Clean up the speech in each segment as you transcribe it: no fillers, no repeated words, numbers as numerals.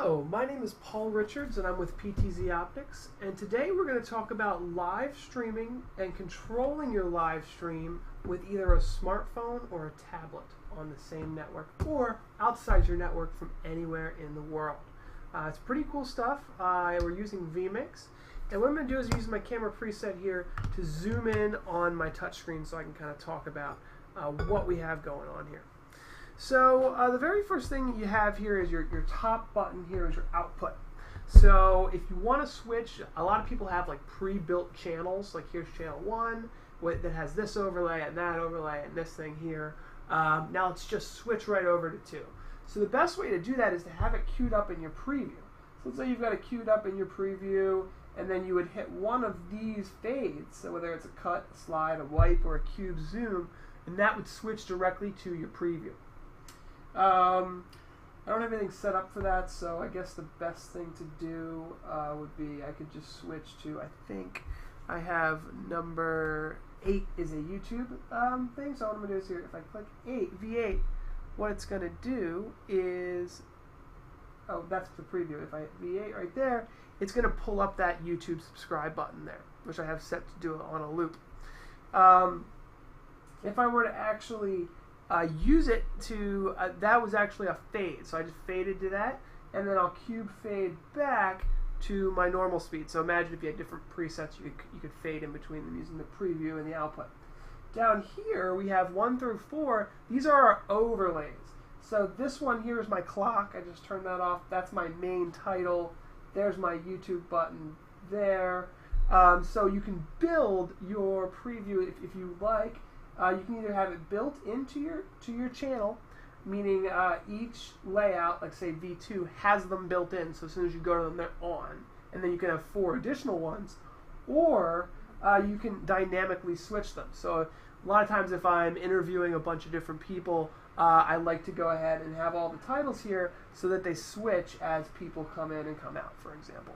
Hello, my name is Paul Richards and I'm with PTZOptics, and today we're going to talk about live streaming and controlling your live stream with either a smartphone or a tablet on the same network or outside your network from anywhere in the world. It's pretty cool stuff. We're using vMix, and what I'm going to do is use my camera preset here to zoom in on my touchscreen so I can kind of talk about what we have going on here. So the very first thing you have here is your top button here is your output. So if you want to switch, a lot of people have like pre-built channels, like here's channel 1 that has this overlay and that overlay and this thing here. Now let's just switch right over to 2. So the best way to do that is to have it queued up in your preview. So let's say you've got it queued up in your preview, and then you would hit one of these fades, so whether it's a cut, a slide, a wipe, or a cube zoom, and that would switch directly to your preview. I don't have anything set up for that, so I guess the best thing to do would be I could just switch to, I think I have number 8 is a YouTube thing. So what I'm going to do is here, if I click V8, what it's going to do is, oh, that's the preview. If I hit V8 right there, it's going to pull up that YouTube subscribe button there, which I have set to do it on a loop. If I were to actually use it to, that was actually a fade, so I just faded to that, and then I'll cube fade back to my normal speed. So imagine if you had different presets, you could fade in between them using the preview and the output. Down here we have 1 through 4. These are our overlays. So this one here is my clock. I just turned that off. That's my main title. There's my YouTube button there. So you can build your preview if you like. You can either have it built into your channel, meaning each layout, like say V2, has them built in, so as soon as you go to them, they're on, and then you can have 4 additional ones, or you can dynamically switch them. So a lot of times if I'm interviewing a bunch of different people, I like to go ahead and have all the titles here so that they switch as people come in and come out, for example.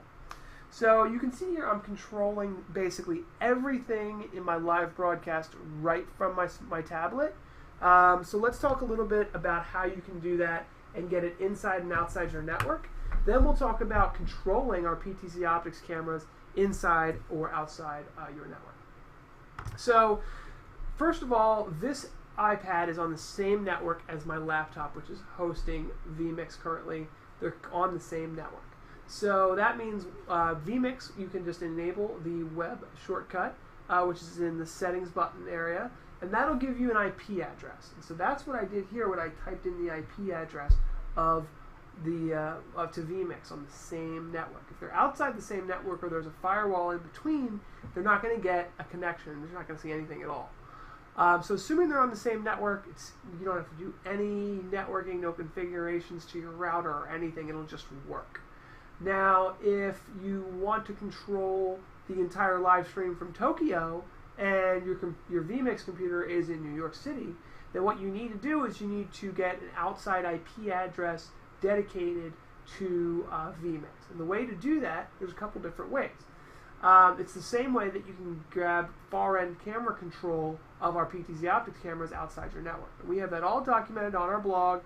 So you can see here I'm controlling basically everything in my live broadcast right from my tablet. So let's talk a little bit about how you can do that and get it inside and outside your network. Then we'll talk about controlling our PTZOptics cameras inside or outside your network. So first of all, this iPad is on the same network as my laptop, which is hosting vMix currently. They're on the same network. So that means vMix, you can just enable the web shortcut, which is in the settings button area, and that'll give you an IP address. And so that's what I did here when I typed in the IP address of the to vMix on the same network. If they're outside the same network or there's a firewall in between, they're not going to get a connection. They're not going to see anything at all. So assuming they're on the same network, you don't have to do any networking, no configurations to your router or anything. It'll just work. Now, if you want to control the entire live stream from Tokyo and your vMix computer is in New York City, then what you need to do is you need to get an outside IP address dedicated to vMix. And the way to do that, there's a couple different ways. It's the same way that you can grab far-end camera control of our PTZOptics cameras outside your network. And we have that all documented on our blog.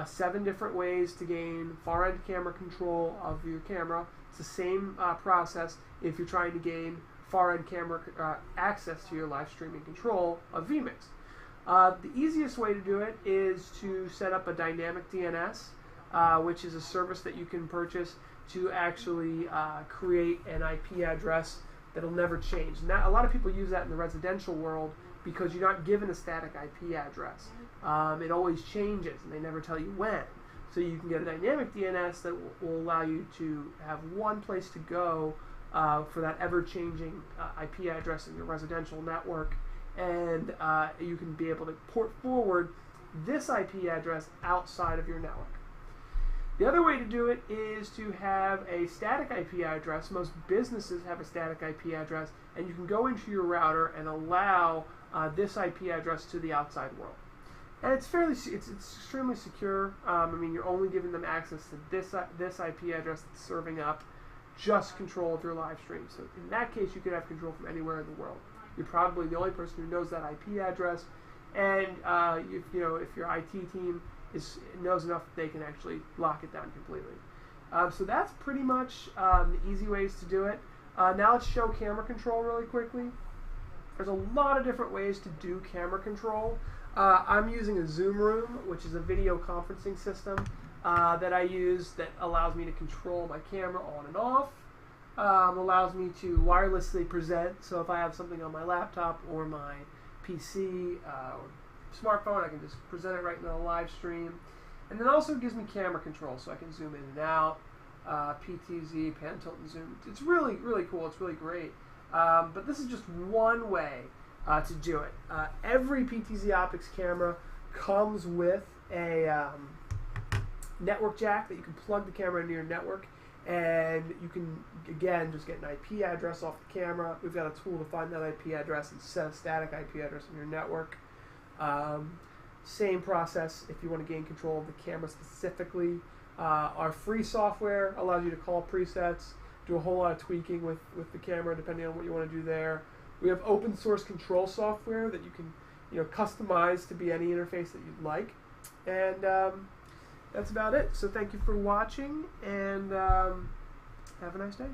7 different ways to gain far-end camera control of your camera. It's the same process if you're trying to gain far-end camera access to your live streaming control of vMix. The easiest way to do it is to set up a dynamic DNS, which is a service that you can purchase to actually create an IP address that'll never change. And a lot of people use that in the residential world because you're not given a static IP address. It always changes, and they never tell you when. So you can get a dynamic DNS that will allow you to have one place to go for that ever-changing IP address in your residential network, and you can be able to port forward this IP address outside of your network. The other way to do it is to have a static IP address. Most businesses have a static IP address, and you can go into your router and allow this IP address to the outside world. And it's extremely secure. I mean, you're only giving them access to this IP address that's serving up just control of your live stream. So in that case, you could have control from anywhere in the world. You're probably the only person who knows that IP address, and if your IT team knows enough that they can actually lock it down completely. So that's pretty much the easy ways to do it. Now let's show camera control really quickly. There's a lot of different ways to do camera control. I'm using a Zoom Room, which is a video conferencing system that I use that allows me to control my camera on and off. Allows me to wirelessly present, so if I have something on my laptop or my PC or smartphone, I can just present it right in the live stream. And then also gives me camera control, so I can zoom in and out, PTZ, pan, tilt, and zoom. It's really, really cool. It's really great. But this is just one way to do it. Every PTZOptics camera comes with a network jack that you can plug the camera into your network, and you can, again, just get an IP address off the camera. We've got a tool to find that IP address and set a static IP address in your network. Same process if you want to gain control of the camera specifically. Our free software allows you to call presets, do a whole lot of tweaking with the camera depending on what you want to do there. We have open source control software that you can customize to be any interface that you'd like. And that's about it. So thank you for watching, and have a nice day.